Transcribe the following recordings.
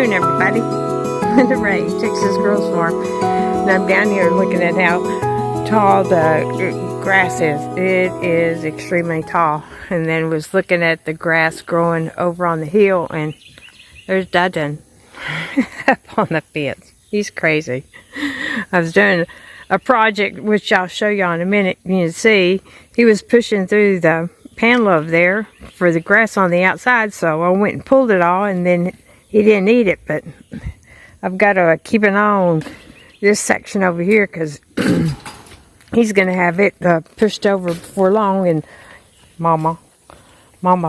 afternoon, everybody. The Wright, Texas Girls Farm. And I'm down here looking at how tall the grass is. It is extremely tall. And then was looking at the grass growing over on the hill, and there's Dudden up on the fence. He's crazy. I was doing a project, which I'll show you in a minute. You can see he was pushing through the panel over there for the grass on the outside, so I went and pulled it all, and then he didn't eat it. But I've got to keep an eye on this section over here, because he's going to have it pushed over before long. And Mama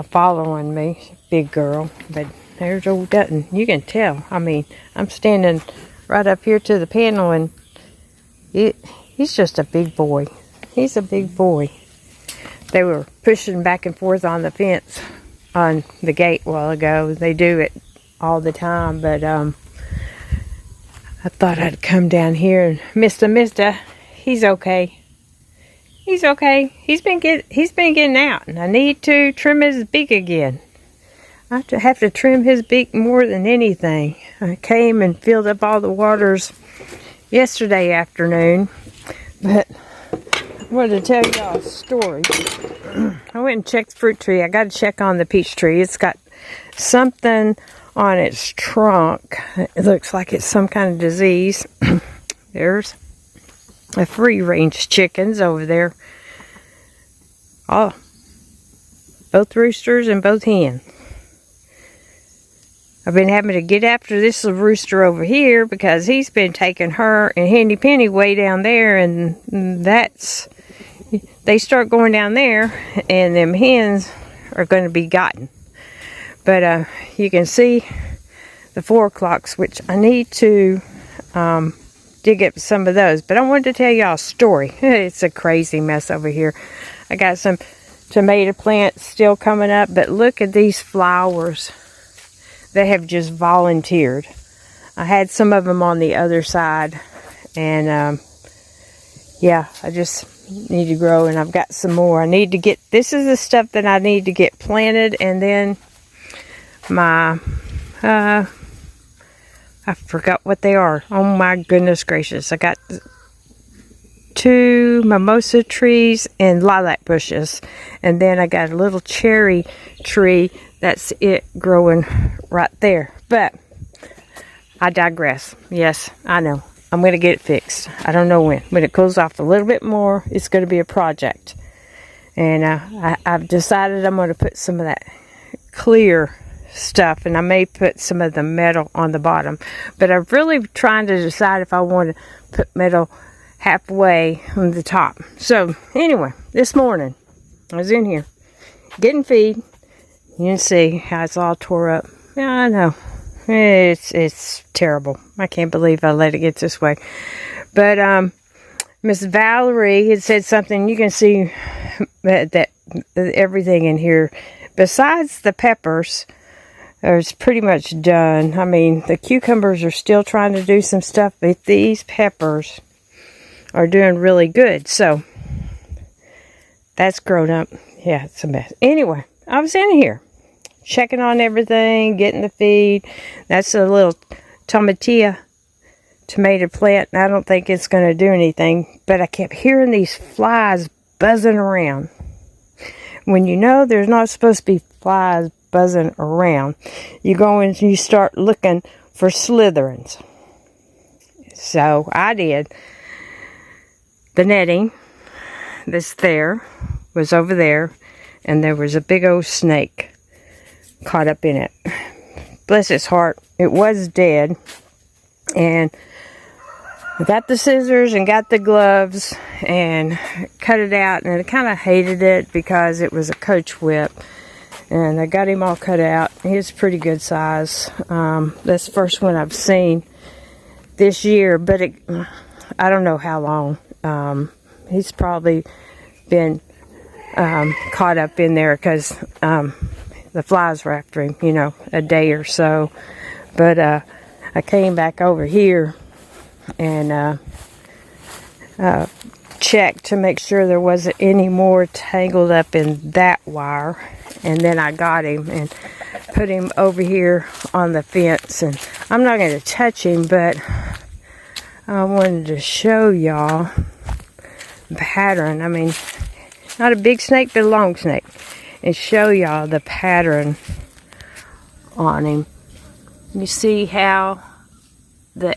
following me, big girl. But there's old Dutton. You can tell. I mean, I'm standing right up here to the panel, and he's just a big boy. He's a big boy. They were pushing back and forth on the fence on the gate a while ago. They do it all the time, but I thought I'd come down here and Mister, he's okay. He's okay. He's been getting out, and I need to trim his beak again. I have to trim his beak more than anything. I came and filled up all the waters yesterday afternoon, but I wanted to tell y'all a story. I went and checked the fruit tree. I got to check on the peach tree. It's got something on its trunk. It looks like it's some kind of disease. There's a free-range chickens over there. Oh, both roosters and both hens. I've been having to get after this rooster over here because he's been taking her and Henny Penny way down there, and they start going down there, and them hens are going to be gotten. But you can see the 4 o'clocks, which I need to dig up some of those. But I wanted to tell y'all a story. It's a crazy mess over here. I got some tomato plants still coming up, but look at these flowers. They have just volunteered. I had some of them on the other side, and yeah, I just need to grow, and I've got some more. I need to get, this is the stuff that I need to get planted, and then my, I forgot what they are. Oh my goodness gracious. I got 2 mimosa trees and lilac bushes, and then I got a little cherry tree. That's it growing right there. But I digress. Yes, I know. I'm going to get it fixed. I don't know when. When it cools off a little bit more, it's going to be a project. And I've decided I'm going to put some of that clear stuff, and I may put some of the metal on the bottom. But I'm really trying to decide if I want to put metal halfway on the top. So anyway, this morning I was in here getting feed. You can see how it's all tore up. Yeah, I know. It's terrible. I can't believe I let it get this way. But Miss Valerie had said something. You can see that everything in here, besides the peppers, is pretty much done. I mean, the cucumbers are still trying to do some stuff, but these peppers are doing really good. So that's grown up. Yeah, it's a mess. Anyway, I was in here checking on everything, getting the feed. That's a little tomato plant, and I don't think it's going to do anything, but I kept hearing these flies buzzing around. When you know there's not supposed to be flies buzzing around, you go and you start looking for slitherings. So I did. The netting that's there was over there, and there was a big old snake caught up in it. Bless its heart, it was dead. And I got the scissors and got the gloves and cut it out, and I kind of hated it because it was a coach whip, and I got him all cut out. He's pretty good size. That's the first one I've seen this year, but I don't know how long. He's probably been caught up in there because the flies were after him, you know, a day or so. But I came back over here and check to make sure there wasn't any more tangled up in that wire. And then I got him and put him over here on the fence. And I'm not going to touch him, but I wanted to show y'all the pattern. I mean, not a big snake, but a long snake. And show y'all the pattern on him. You see how the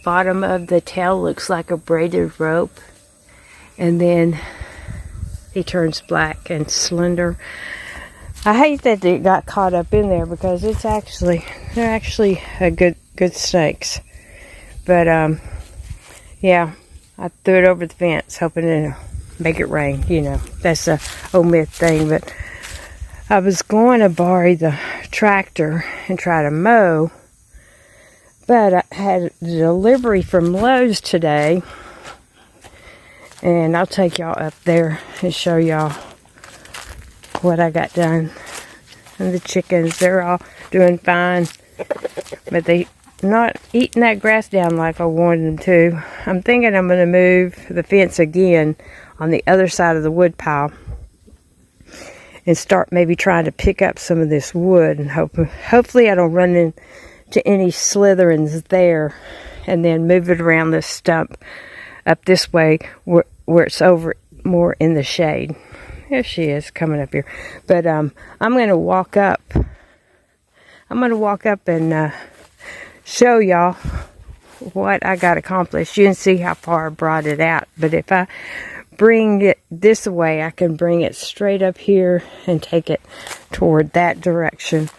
bottom of the tail looks like a braided rope, and then he turns black and slender. I hate that it got caught up in there because they're actually a good snakes. But yeah, I threw it over the fence hoping to make it rain. You know, that's a old myth thing. But I was going to borrow the tractor and try to mow, but I had a delivery from Lowe's today, and I'll take y'all up there and show y'all what I got done. And the chickens, they're all doing fine, but they not eating that grass down like I wanted them to. I'm thinking I'm going to move the fence again on the other side of the wood pile and start maybe trying to pick up some of this wood, and hopefully I don't run into any slitherings there, and then move it around this stump up this way where it's over more in the shade. There she is coming up here. But I'm going to walk up. I'm going to walk up and show y'all what I got accomplished. You can see how far I brought it out. But if I bring it this way, I can bring it straight up here and take it toward that direction,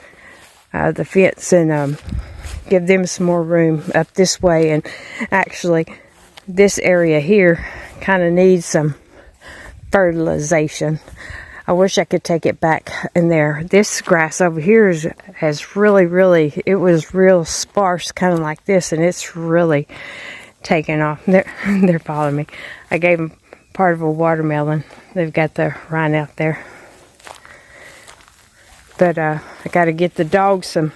the fence, and give them some more room up this way. And actually, this area here kind of needs some fertilization. I wish I could take it back in there. This grass over here has really, it was real sparse, kind of like this, and it's really taken off. They're following me. I gave them part of a watermelon. They've got the rind out there. But I got to get the dogs some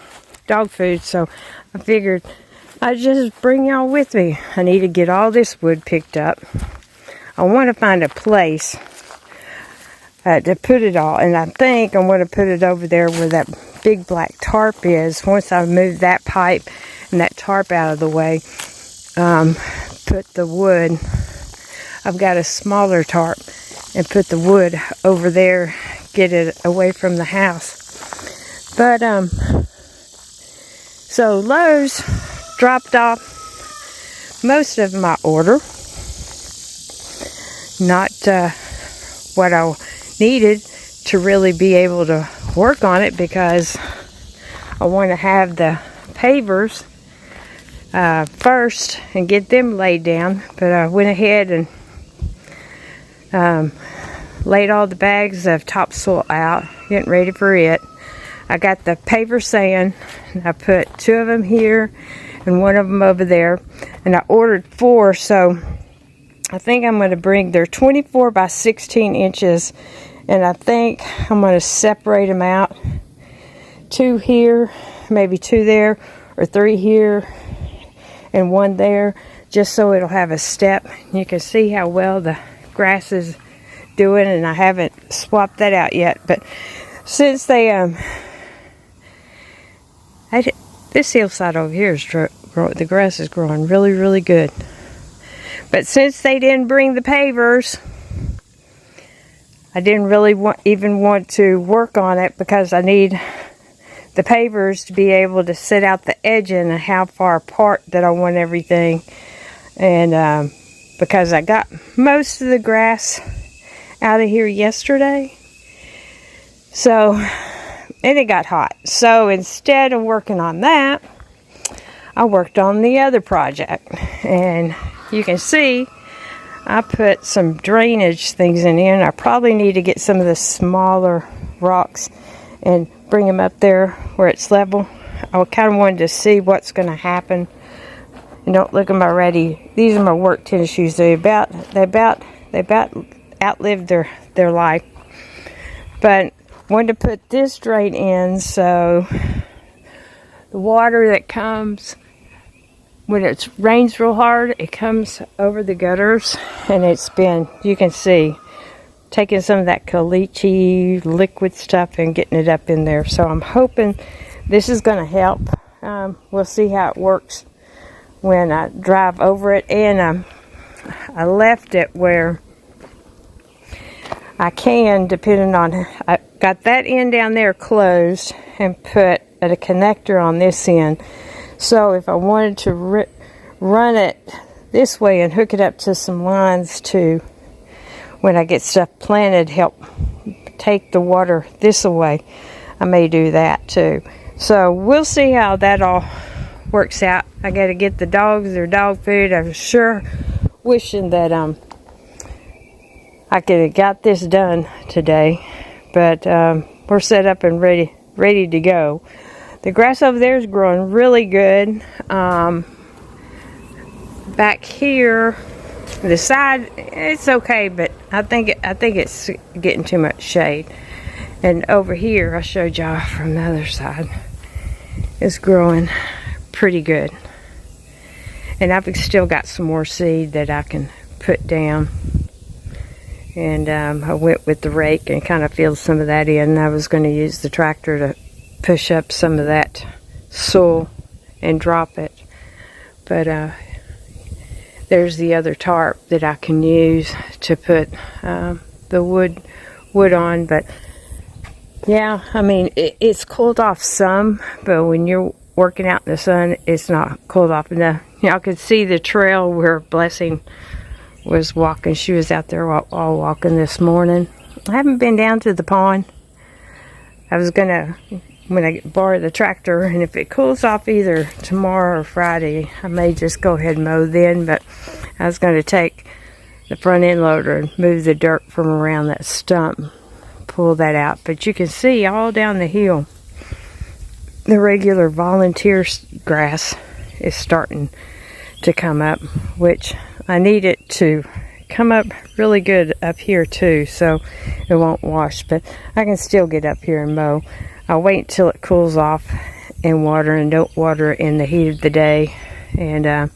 dog food, so I figured I'd just bring y'all with me. I need to get all this wood picked up. I want to find a place to put it all, and I think I'm going to put it over there where that big black tarp is. Once I move that pipe and that tarp out of the way, put the wood, I've got a smaller tarp, and put the wood over there, get it away from the house. But so Lowe's dropped off most of my order. Not what I needed to really be able to work on it, because I want to have the pavers first and get them laid down. But I went ahead and laid all the bags of topsoil out, getting ready for it. I got the paver sand, and I put 2 of them here and 1 of them over there, and I ordered 4, so I think I'm going to bring, they're 24 by 16 inches, and I think I'm going to separate them out. 2 here, maybe 2 there, or 3 here, and 1 there, just so it'll have a step. You can see how well the grass is doing, and I haven't swapped that out yet. But since they, this hillside over here is the grass is growing really good. But since they didn't bring the pavers, I didn't really even want to work on it, because I need the pavers to be able to set out the edging and how far apart that I want everything. And because I got most of the grass out of here yesterday, so, and it got hot. So instead of working on that, I worked on the other project. And you can see I put some drainage things in here, and I probably need to get some of the smaller rocks and bring them up there where it's level. I kind of wanted to see what's going to happen. And don't look at my ready. These are my work tennis shoes. They about outlived their life. But wanted to put this drain in, so the water that comes when it rains real hard, it comes over the gutters, and it's been, you can see, taking some of that caliche liquid stuff and getting it up in there. So I'm hoping this is going to help. We'll see how it works when I drive over it. And I left it where I can, depending on, I got that end down there closed and put a connector on this end. So if I wanted to run it this way and hook it up to some lines to, when I get stuff planted, help take the water this away, I may do that too. So we'll see how that all works out. I got to get the dogs their dog food. I'm sure wishing that I could have got this done today, but we're set up and ready to go. The grass over there is growing really good. Back here, the side, it's okay, but I think it's getting too much shade. And over here, I showed y'all from the other side, it's growing pretty good. And I've still got some more seed that I can put down. And I went with the rake and kind of filled some of that in. I was going to use the tractor to push up some of that soil and drop it. But there's the other tarp that I can use to put the wood on. But yeah, I mean, it's cooled off some, but when you're working out in the sun, it's not cooled off enough. Y'all could see the trail where Blessing was walking. She was out there all walking this morning. I haven't been down to the pond. I was gonna, when I borrow the tractor, and if it cools off either tomorrow or Friday, I may just go ahead and mow then. But I was going to take the front end loader and move the dirt from around that stump, pull that out. But you can see all down the hill, the regular volunteer grass is starting to come up, which I need it to come up really good up here too, so it won't wash. But I can still get up here and mow. I'll wait till it cools off and water, and don't water in the heat of the day. And I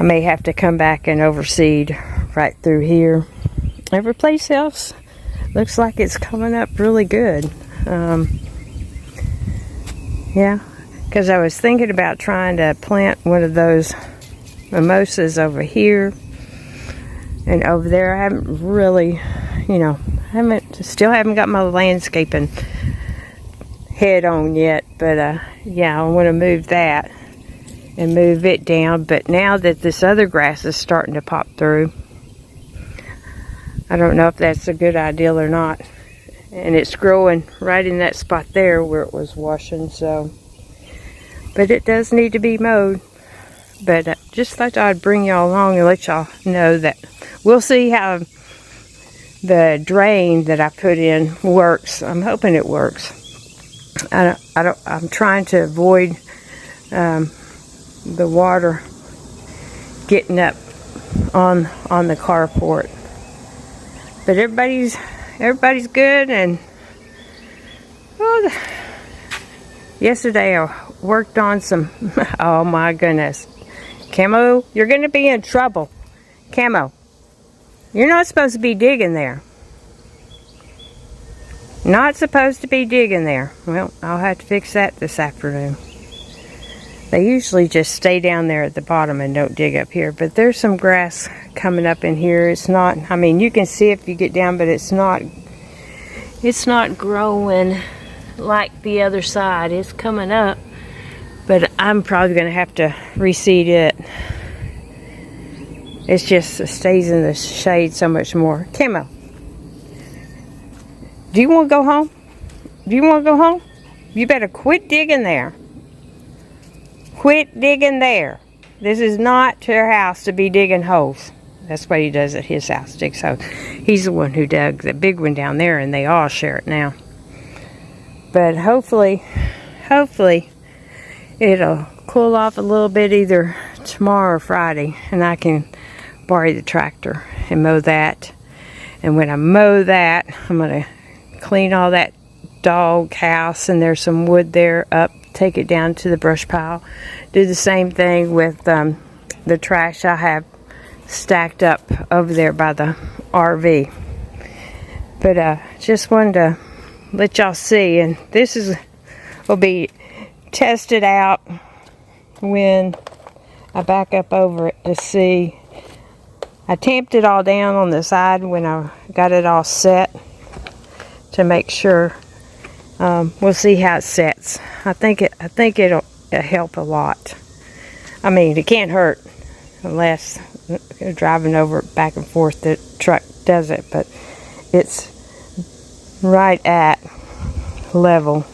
may have to come back and overseed right through here. Every place else looks like it's coming up really good. Yeah, because I was thinking about trying to plant one of those mimosas over here and over there. I haven't really, still haven't got my landscaping head on yet, but yeah, I want to move that and move it down. But now that this other grass is starting to pop through, I don't know if that's a good idea or not. And it's growing right in that spot there where it was washing, so, but it does need to be mowed. But just thought I'd bring y'all along and let y'all know that we'll see how the drain that I put in works. I'm hoping it works. I'm trying to avoid the water getting up on the carport. But everybody's good. And yesterday I worked on some. Oh my goodness, Camo, you're gonna be in trouble. Camo, you're not supposed to be digging there. Not supposed to be digging there. Well, I'll have to fix that this afternoon. They usually just stay down there at the bottom and don't dig up here. But there's some grass coming up in here. It's not, I mean, you can see if you get down, but it's not growing like the other side. It's coming up, but I'm probably going to have to reseed it. It's just, it stays in the shade so much more. Camo, do you want to go home? Do you want to go home? You better quit digging there. Quit digging there. This is not your house to be digging holes. That's what he does at his house, digs holes. He's the one who dug the big one down there, and they all share it now. But hopefully it'll cool off a little bit either tomorrow or Friday, and I can borrow the tractor and mow that. And when I mow that, I'm going to clean all that dog house, and there's some wood there up take it down to the brush pile. Do the same thing with the trash I have stacked up over there by the RV. But just wanted to let y'all see, and this will be tested out when I back up over it to see. I tamped it all down on the side when I got it all set to make sure. We'll see how it sets. I think it'll help a lot. I mean, it can't hurt unless driving over it back and forth the truck does it, but it's right at level.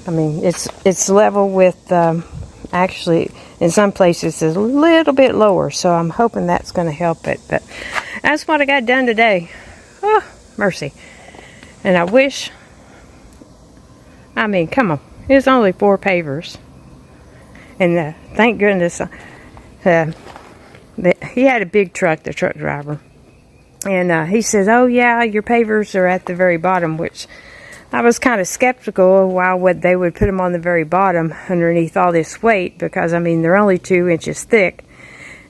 I mean, it's level with actually in some places it's a little bit lower, so I'm hoping that's going to help it. But that's what I got done today. Oh, mercy. And I wish, I mean, come on, it's only 4 pavers, and thank goodness he had a big truck, the truck driver, and he says, oh yeah, your pavers are at the very bottom, which I was kind of skeptical why they would put them on the very bottom underneath all this weight, because I mean they're only 2 inches thick,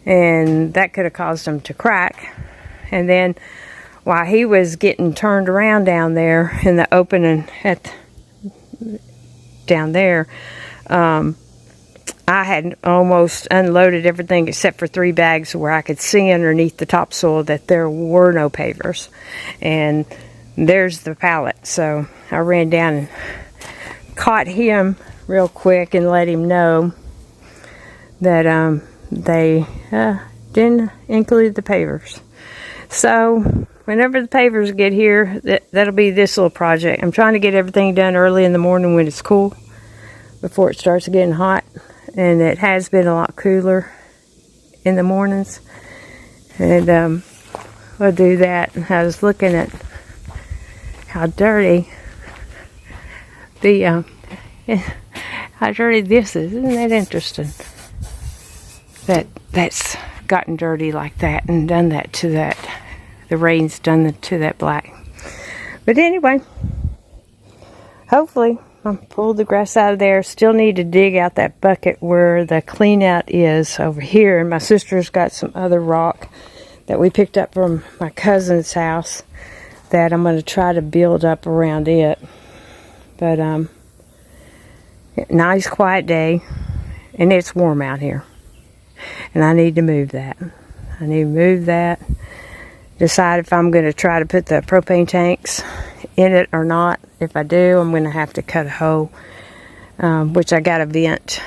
and that could have caused them to crack. And then while he was getting turned around down there in the opening down there, I had almost unloaded everything except for 3 bags where I could see underneath the topsoil that there were no pavers, and there's the pallet. So I ran down and caught him real quick and let him know that they didn't include the pavers. So whenever the pavers get here, that'll be this little project. I'm trying to get everything done early in the morning when it's cool, before it starts getting hot. And it has been a lot cooler in the mornings. And we'll do that. And I was looking at how dirty how dirty this is. Isn't that interesting? That's gotten dirty like that and done that to that. The rain's done to that black. But anyway, hopefully I'll pull the grass out of there. Still need to dig out that bucket where the clean out is over here. And my sister's got some other rock that we picked up from my cousin's house that I'm going to try to build up around it. But nice quiet day, and it's warm out here, and I need to move that. Decide if I'm going to try to put the propane tanks in it or not. If I do, I'm going to have to cut a hole, which I got a vent,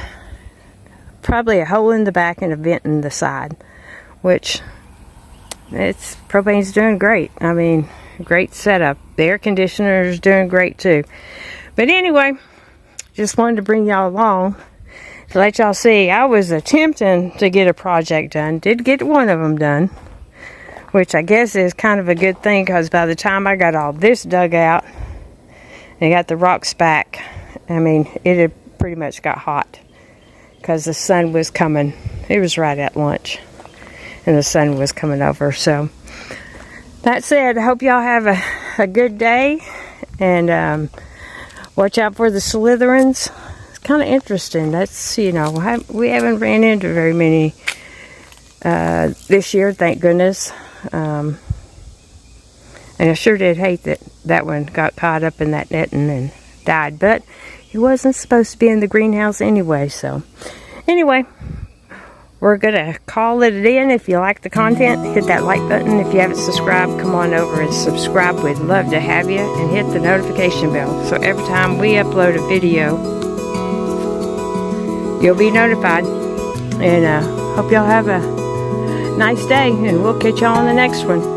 probably a hole in the back and a vent in the side, which propane's doing great. I mean, great setup. The air conditioner is doing great too. But anyway, just wanted to bring y'all along to let y'all see. I was attempting to get a project done. Did get one of them done, which I guess is kind of a good thing, because by the time I got all this dug out and got the rocks back, I mean, it had pretty much got hot because the sun was coming. It was right at lunch and the sun was coming over. So that said, I hope y'all have a good day, and watch out for the Slytherins. It's kind of interesting. That's, you know, we haven't ran into very many this year, thank goodness. And I sure did hate that one got caught up in that netting and died, but he wasn't supposed to be in the greenhouse anyway. So anyway, we're gonna call it in. If you like the content, hit that like button. If you haven't subscribed, come on over and subscribe. We'd love to have you, and hit the notification bell, so every time we upload a video, you'll be notified. And hope y'all have a nice day, and we'll catch y'all on the next one.